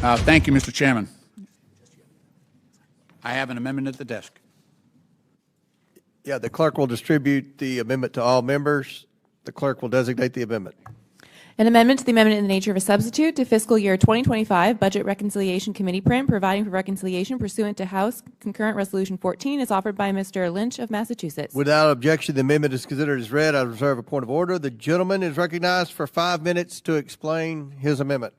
Thank you, Mr. Chairman. I have an amendment at the desk. Yeah, the clerk will distribute the amendment to all members. The clerk will designate the amendment. An amendment to the amendment in the nature of a substitute to fiscal year 2025 Budget Reconciliation Committee print providing for reconciliation pursuant to House Concurrent Resolution 14 is offered by Mr. Lynch of Massachusetts. Without objection, the amendment is considered as read. I reserve a point of order. The gentleman is recognized for 5 minutes to explain his amendment.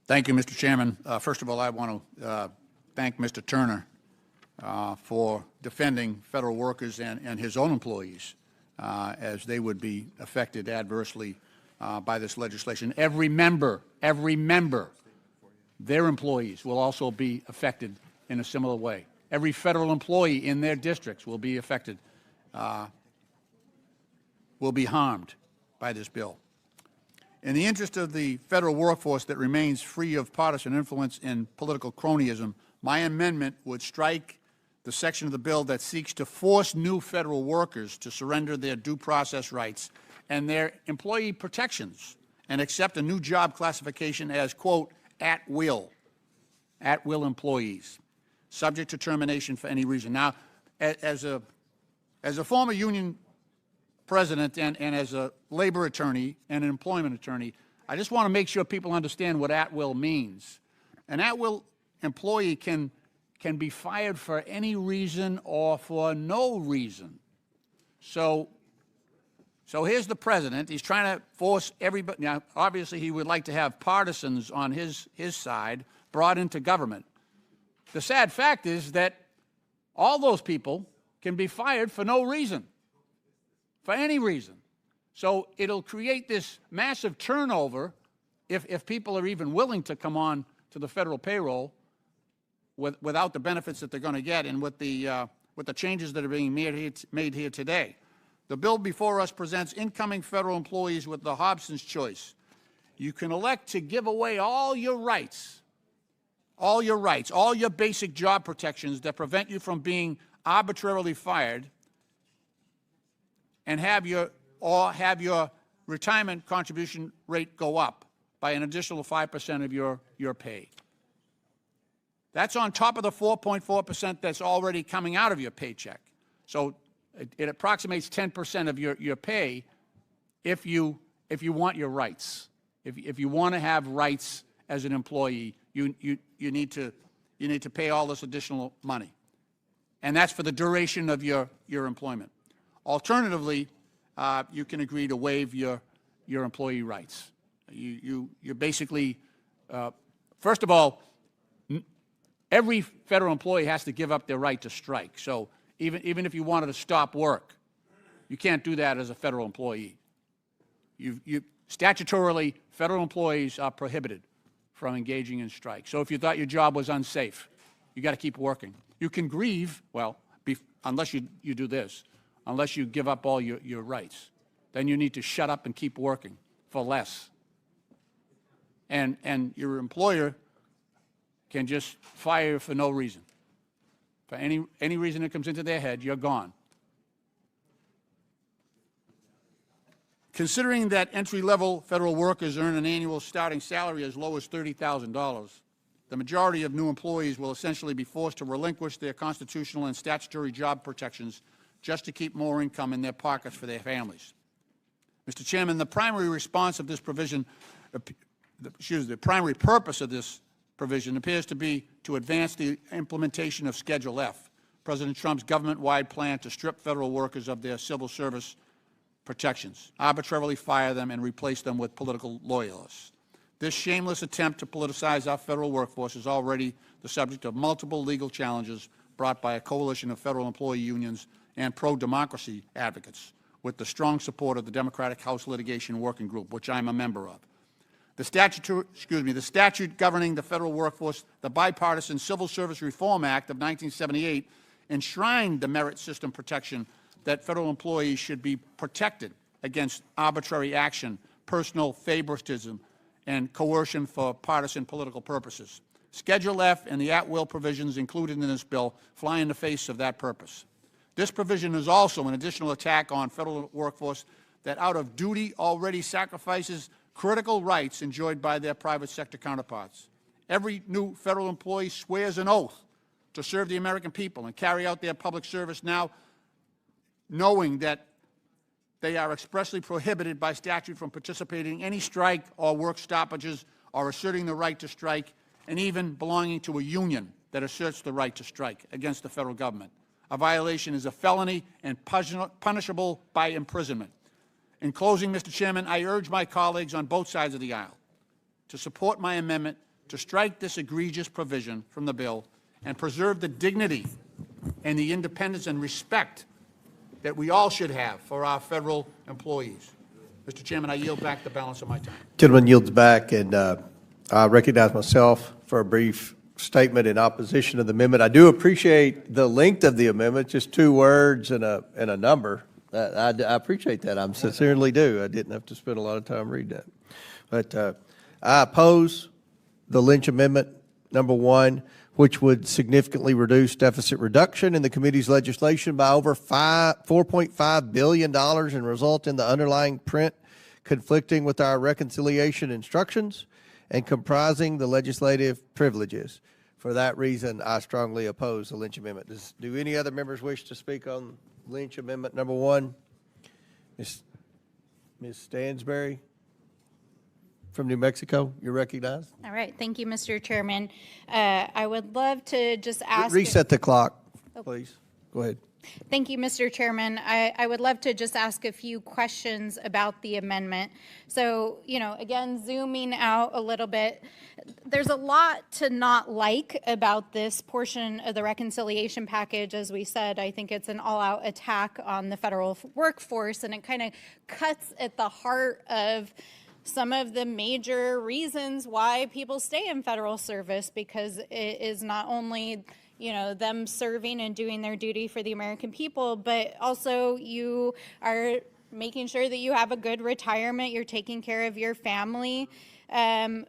Thank you, Mr. Chairman. First of all, I want to thank Mr. Turner for defending federal workers and his own employees as they would be affected adversely by this legislation. Every member, their employees will also be affected in a similar way. Every federal employee in their districts will be affected, will be harmed by this bill. In the interest of the federal workforce that remains free of partisan influence and political cronyism, my amendment would strike the section of the bill that seeks to force new federal workers to surrender their due process rights and their employee protections and accept a new job classification as, quote, at will employees, subject to termination for any reason. Now, as a former union president and as a labor attorney and an employment attorney, I just want to make sure people understand what at will means. An at will employee can be fired for any reason or for no reason. So here's the president. He's trying to force everybody. Now, obviously, he would like to have partisans on his side brought into government. The sad fact is that all those people can be fired for no reason, for any reason. So it'll create this massive turnover if people are even willing to come on to the federal payroll without the benefits that they're going to get and with the changes that are being made here today. The bill before us presents incoming federal employees with the Hobson's choice. You can elect to give away all your rights, all your basic job protections that prevent you from being arbitrarily fired, and have your retirement contribution rate go up by an additional 5% of your pay. That's on top of the 4.4% that's already coming out of your paycheck. So it approximates 10% of your pay if you want your rights. If you want to have rights as an employee, you need to pay all this additional money. And that's for the duration of your employment. Alternatively, you can agree to waive your employee rights. You're basically, first of all, every federal employee has to give up their right to strike. So even if you wanted to stop work, you can't do that as a federal employee. Statutorily, federal employees are prohibited from engaging in strike. So if you thought your job was unsafe, you got to keep working. You can grieve, well, unless you do this, unless you give up all your rights. Then you need to shut up and keep working for less. And your employer can just fire you for no reason. For any reason that comes into their head, you're gone. Considering that entry-level federal workers earn an annual starting salary as low as $30,000, the majority of new employees will essentially be forced to relinquish their constitutional and statutory job protections just to keep more income in their pockets for their families. Mr. Chairman, the primary response of this provision, the primary purpose of this provision appears to be to advance the implementation of Schedule F, President Trump's government-wide plan to strip federal workers of their civil service protections, arbitrarily fire them, and replace them with political loyalists. This shameless attempt to politicize our federal workforce is already the subject of multiple legal challenges brought by a coalition of federal employee unions and pro-democracy advocates, with the strong support of the Democratic House Litigation Working Group, which I'm a member of. The statute governing the federal workforce, the Bipartisan Civil Service Reform Act of 1978, enshrined the merit system protection that federal employees should be protected against arbitrary action, personal favoritism, and coercion for partisan political purposes. Schedule F and the at-will provisions included in this bill fly in the face of that purpose. This provision is also an additional attack on federal workforce that out of duty already sacrifices critical rights enjoyed by their private sector counterparts. Every new federal employee swears an oath to serve the American people and carry out their public service now, knowing that they are expressly prohibited by statute from participating in any strike or work stoppages or asserting the right to strike, and even belonging to a union that asserts the right to strike against the federal government. A violation is a felony and punishable by imprisonment. In closing, Mr. Chairman, I urge my colleagues on both sides of the aisle to support my amendment to strike this egregious provision from the bill and preserve the dignity and the independence and respect that we all should have for our federal employees. Mr. Chairman, I yield back the balance of my time. Gentleman yields back, and I recognize myself for a brief statement in opposition to the amendment. I do appreciate the length of the amendment, just 2 words and a number. I appreciate that. I sincerely do. I didn't have to spend a lot of time reading that. But I oppose the Lynch Amendment, number 1, which would significantly reduce deficit reduction in the committee's legislation by over $4.5 billion and result in the underlying print conflicting with our reconciliation instructions and comprising the legislative privileges. For that reason, I strongly oppose the Lynch Amendment. Do any other members wish to speak on Lynch Amendment number 1? Ms. Stansbury from New Mexico, you're recognized. All right, thank you, Mr. Chairman. I would love to just ask. Reset the clock, please. Go ahead. Thank you, Mr. Chairman. I would love to just ask a few questions about the amendment. So, again, zooming out a little bit, there's a lot to not like about this portion of the reconciliation package. As we said, I think it's an all-out attack on the federal workforce, and it kind of cuts at the heart of some of the major reasons why people stay in federal service, because it is not only them serving and doing their duty for the American people, but also you are making sure that you have a good retirement, you're taking care of your family. And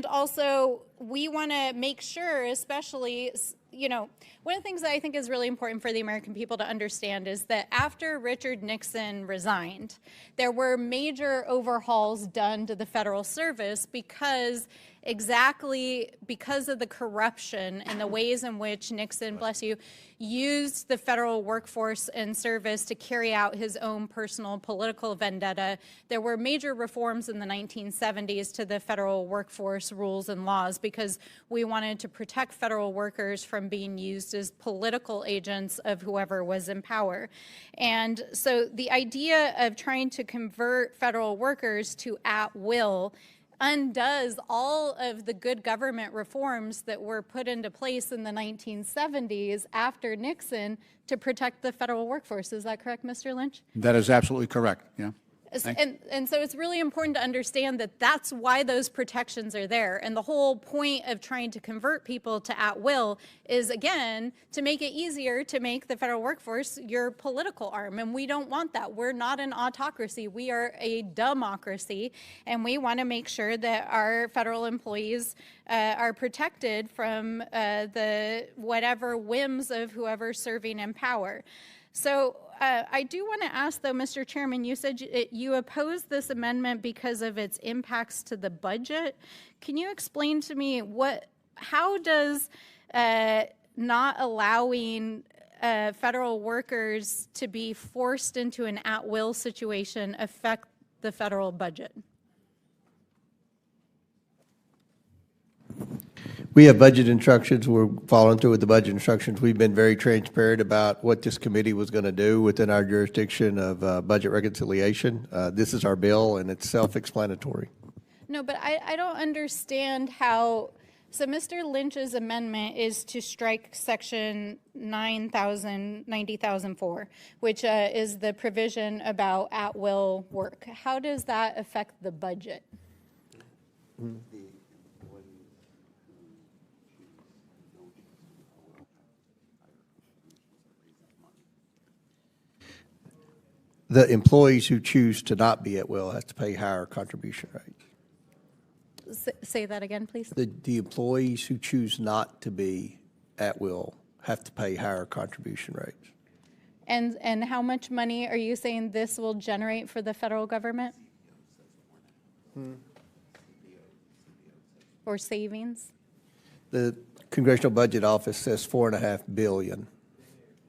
also, we want to make sure, especially, one of the things that I think is really important for the American people to understand is that after Richard Nixon resigned, there were major overhauls done to the federal service because of the corruption and the ways in which Nixon, bless you, used the federal workforce and service to carry out his own personal political vendetta. There were major reforms in the 1970s to the federal workforce rules and laws because we wanted to protect federal workers from being used as political agents of whoever was in power. And so the idea of trying to convert federal workers to at will undoes all of the good government reforms that were put into place in the 1970s after Nixon to protect the federal workforce. Is that correct, Mr. Lynch? That is absolutely correct, yeah. And so it's really important to understand that that's why those protections are there. And the whole point of trying to convert people to at will is, again, to make it easier to make the federal workforce your political arm. And we don't want that. We're not an autocracy. We are a democracy. And we want to make sure that our federal employees are protected from the whatever whims of whoever's serving in power. So I do want to ask, though, Mr. Chairman, you said you oppose this amendment because of its impacts to the budget. Can you explain to me how does not allowing federal workers to be forced into an at-will situation affect the federal budget? We have budget instructions. We're following through with the budget instructions. We've been very transparent about what this committee was going to do within our jurisdiction of budget reconciliation. This is our bill, and it's self-explanatory. No, but I don't understand how. So Mr. Lynch's amendment is to strike section 90,004, which is the provision about at-will work. How does that affect the budget? The employees who choose to not be at will have to pay higher contribution rates. Say that again, please. The employees who choose not to be at will have to pay higher contribution rates. And how much money are you saying this will generate for the federal government? Or savings? The Congressional Budget Office says $4.5 billion.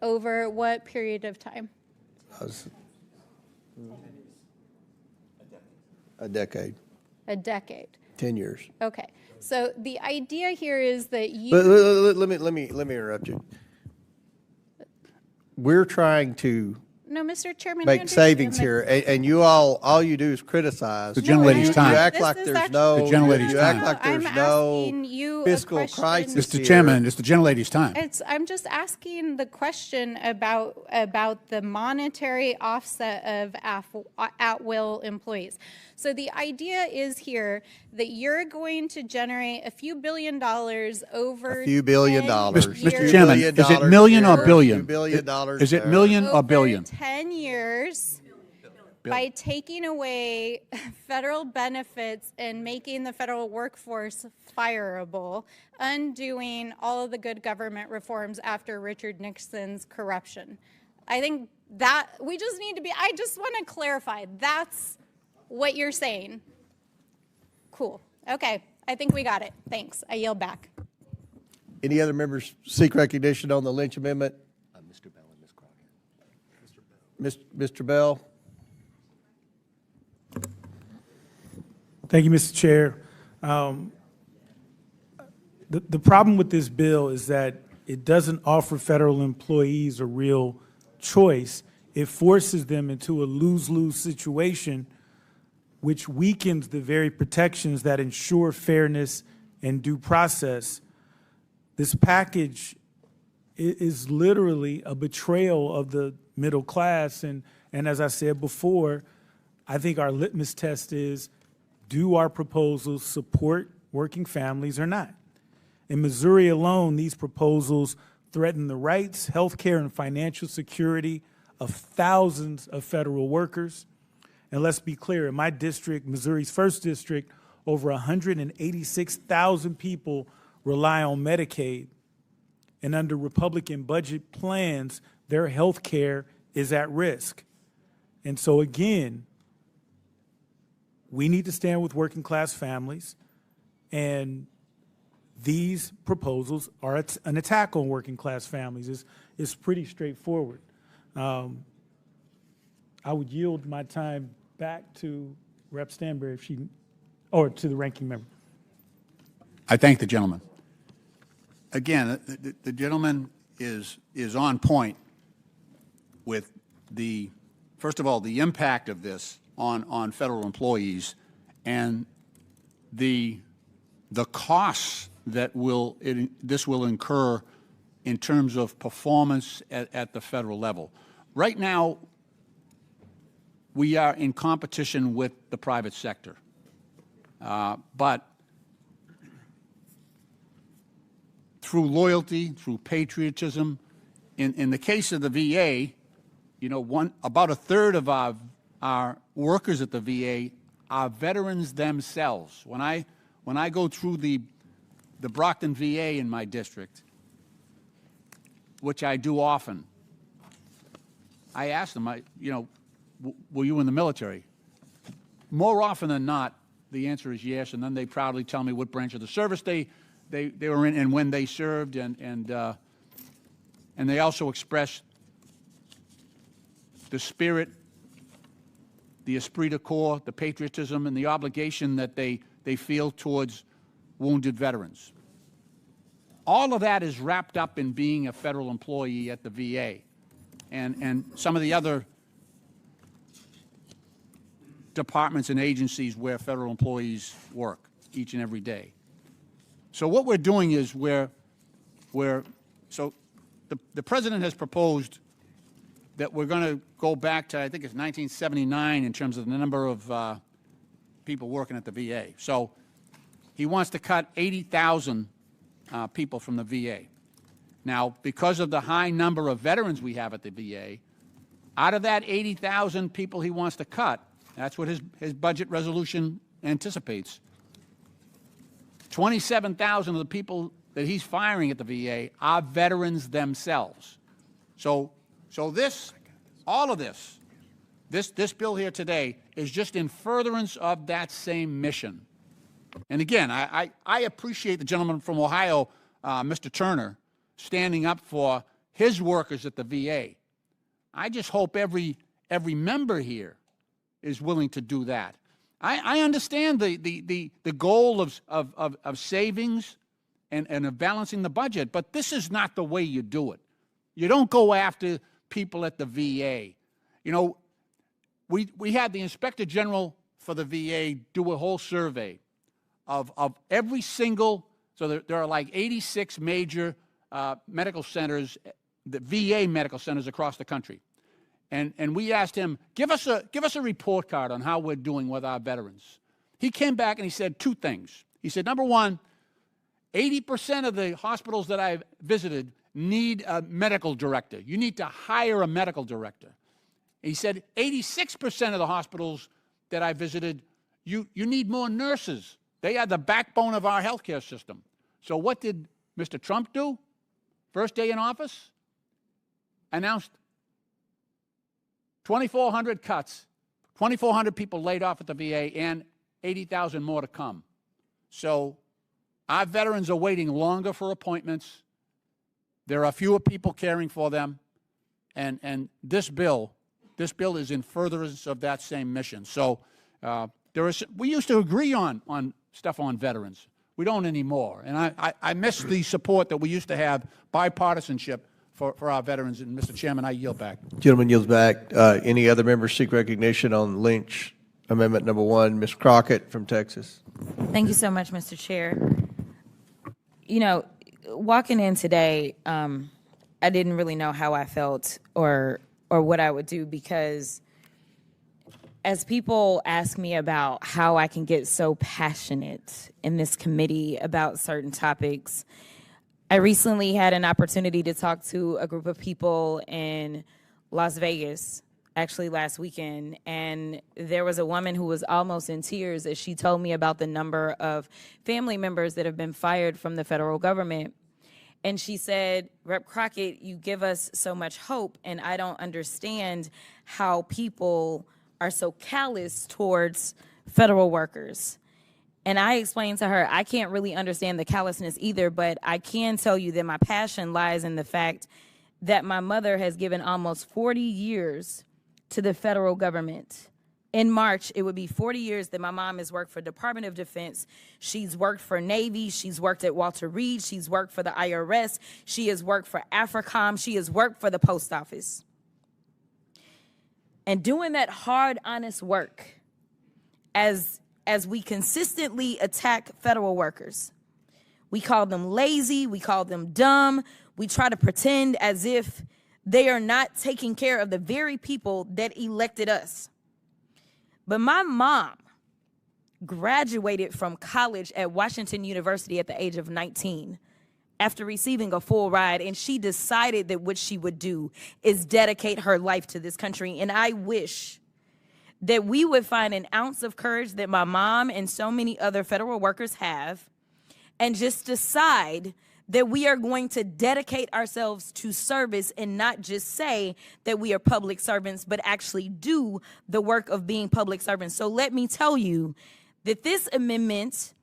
Over what period of time? A decade, A decade. 10 years. Okay. So the idea here is that you. But let me interrupt you. We're trying to No, Mr. Chairman. I make understand savings that- here, and you all you do is criticize. The gentlelady's You time. act This like is there's actually- no, The gentlelady's you act time. like there's I'm no asking you a fiscal question. crisis Mr. here. Chairman, it's the gentlelady's time. I'm just asking the question about the monetary offset of at-will employees. So the idea is here that you're going to generate a few $1 billion over A few $1 billion. 10 dollars. Mr. years. Chairman, $1 is it million or here, billion? $2 billion Is it there. million or Over billion? 10 years, by taking away federal benefits and making the federal workforce fireable, undoing all of the good government reforms after Richard Nixon's corruption. I think that we just need to be, I just want to clarify, that's what you're saying. Cool. Okay. I think we got it. Thanks. I yield back. Any other members seek recognition on the Lynch amendment? Mr. Bell and Ms. Crockett. Mr. Bell? Thank you, Mr. Chair. The problem with this bill is that it doesn't offer federal employees a real choice. It forces them into a lose-lose situation, which weakens the very protections that ensure fairness and due process. This package is literally a betrayal of the middle class. And as I said before, I think our litmus test is, do our proposals support working families or not? In Missouri alone, these proposals threaten the rights, health care, and financial security of thousands of federal workers. And let's be clear, in my district, Missouri's 1st District, over 186,000 people rely on Medicaid. And under Republican budget plans, their health care is at risk. And so again, we need to stand with working class families, and these proposals are an attack on working class families. It's pretty straightforward. I would yield my time back to Rep. Stansbury or to the ranking member. I thank the gentleman. Again, the gentleman is on point with first of all, the impact of this on federal employees and the costs that this will incur in terms of performance at the federal level. Right now, we are in competition with the private sector, but through loyalty, through patriotism, in the case of the VA, you know, about a third of our workers at the VA are veterans themselves. When I go through the Brockton VA in my district, which I do often, I ask them, were you in the military? More often than not, the answer is yes, and then they proudly tell me what branch of the service they were in and when they served, and they also express the spirit, the esprit de corps, the patriotism, and the obligation that they feel towards wounded veterans. All of that is wrapped up in being a federal employee at the VA and some of the other departments and agencies where federal employees work each and every day. So what we're doing is the President has proposed that we're going to go back to, I think it's 1979 in terms of the number of people working at the VA. So he wants to cut 80,000 people from the VA. Now, because of the high number of veterans we have at the VA, out of that 80,000 people he wants to cut, that's what his budget resolution anticipates, 27,000 of the people that he's firing at the VA are veterans themselves. So all of this bill here today is just in furtherance of that same mission. And again, I appreciate the gentleman from Ohio, Mr. Turner, standing up for his workers at the VA. I just hope every member here is willing to do that. I understand the goal of savings and of balancing the budget, but this is not the way you do it. You don't go after people at the VA. You know, we had the Inspector General for the VA do a whole survey of every single, so there are like 86 major medical centers, the VA medical centers across the country. And we asked him, give us a report card on how we're doing with our veterans. He came back and he said two things. He said, number one, 80% of the hospitals that I've visited need a medical director. You need to hire a medical director. He said 86% of the hospitals that I visited, you need more nurses. They are the backbone of our healthcare system. So what did Mr. Trump do? First day in office, announced 2,400 cuts, 2,400 people laid off at the VA, and 80,000 more to come. So our veterans are waiting longer for appointments. There are fewer people caring for them, and this bill is in furtherance of that same mission. So we used to agree on stuff on veterans. We don't anymore, and I miss the support that we used to have, bipartisanship for our veterans. And Mr. Chairman, I yield back. Gentleman yields back. Any other members seek recognition on Lynch Amendment number 1? Ms. Crockett from Texas. Thank you so much, Mr. Chair. You know, walking in today, I didn't really know how I felt or what I would do, because as people ask me about how I can get so passionate in this committee about certain topics, I recently had an opportunity to talk to a group of people in Las Vegas, actually last weekend, and there was a woman who was almost in tears as she told me about the number of family members that have been fired from the federal government. And she said, Rep. Crockett, you give us so much hope, and I don't understand how people are so callous towards federal workers. And I explained to her, I can't really understand the callousness either, but I can tell you that my passion lies in the fact that my mother has given almost 40 years to the federal government. In March, it would be 40 years that my mom has worked for Department of Defense. She's worked for Navy. She's worked at Walter Reed. She's worked for the IRS. She has worked for AFRICOM. She has worked for the post office. And doing that hard, honest work, as we consistently attack federal workers, we call them lazy, we call them dumb, we try to pretend as if they are not taking care of the very people that elected us. But my mom graduated from college at Washington University at the age of 19 after receiving a full ride, and she decided that what she would do is dedicate her life to this country. And I wish that we would find an ounce of courage that my mom and so many other federal workers have, and just decide that we are going to dedicate ourselves to service and not just say that we are public servants, but actually do the work of being public servants. So let me tell you that this amendment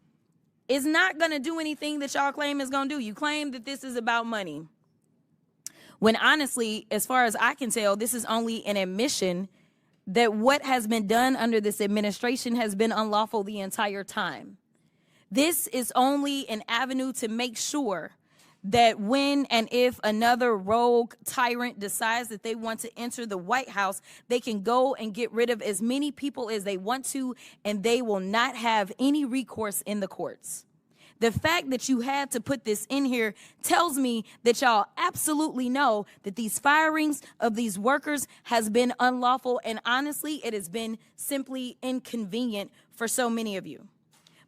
is not going to do anything that y'all claim is going to do. You claim that this is about money, when honestly, as far as I can tell, this is only an admission that what has been done under this administration has been unlawful the entire time. This is only an avenue to make sure that when and if another rogue tyrant decides that they want to enter the White House, they can go and get rid of as many people as they want to, and they will not have any recourse in the courts. The fact that you had to put this in here tells me that y'all absolutely know that these firings of these workers has been unlawful, and honestly, it has been simply inconvenient for so many of you.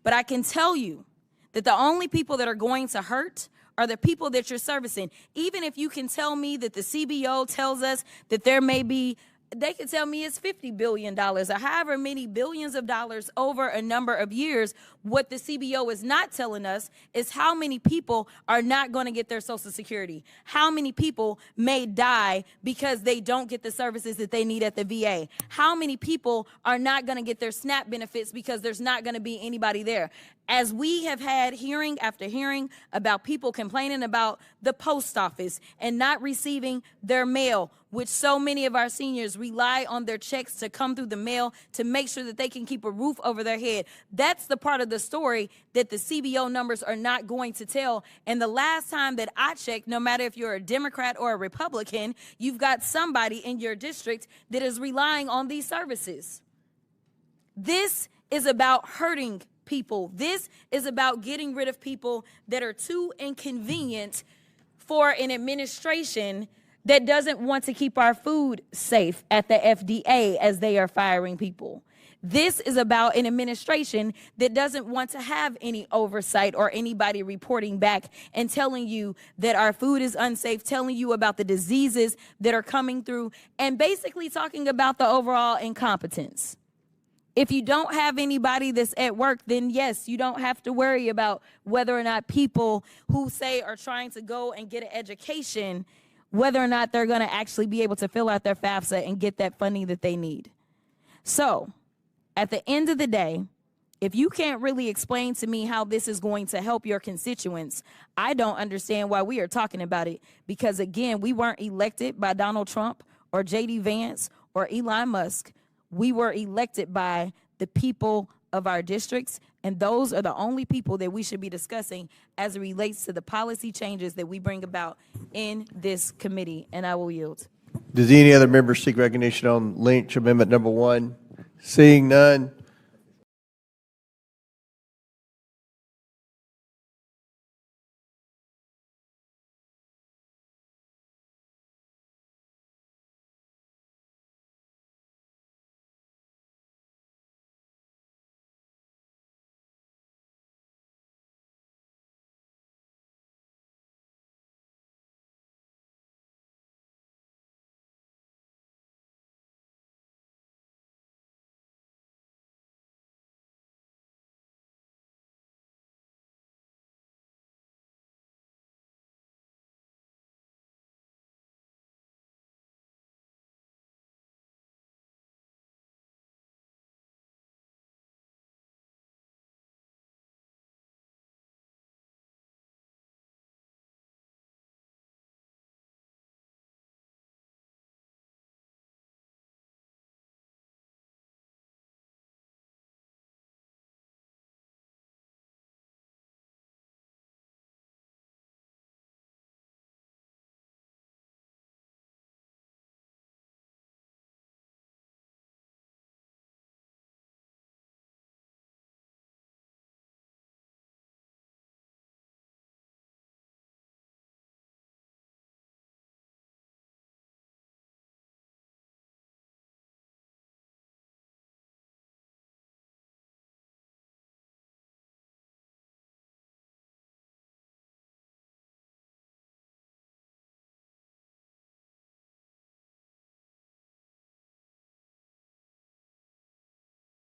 But I can tell you that the only people that are going to hurt are the people that you're servicing. Even if you can tell me that the CBO tells us that there may be they could tell me it's $50 billion or however many billions of dollars over a number of years. What the CBO is not telling us is how many people are not going to get their Social Security. How many people may die because they don't get the services that they need at the VA. How many people are not going to get their SNAP benefits because there's not going to be anybody there. As we have had hearing after hearing about people complaining about the post office and not receiving their mail, which so many of our seniors rely on their checks to come through the mail to make sure that they can keep a roof over their head. That's the part of the story that the CBO numbers are not going to tell. And the last time that I checked, no matter if you're a Democrat or a Republican, you've got somebody in your district that is relying on these services. This is about hurting people. This is about getting rid of people that are too inconvenient for an administration that doesn't want to keep our food safe at the FDA as they are firing people. This is about an administration that doesn't want to have any oversight or anybody reporting back and telling you that our food is unsafe, telling you about the diseases that are coming through, and basically talking about the overall incompetence. If you don't have anybody that's at work, then yes, you don't have to worry about whether or not people who say are trying to go and get an education, whether or not they're going to actually be able to fill out their FAFSA and get that funding that they need. So, at the end of the day, if you can't really explain to me how this is going to help your constituents, I don't understand why we are talking about it. Because again, we weren't elected by Donald Trump or J.D. Vance or Elon Musk. We were elected by the people of our districts, and those are the only people that we should be discussing as it relates to the policy changes that we bring about in this committee, and I will yield. Does any other member seek recognition on Lynch Amendment number 1? Seeing none,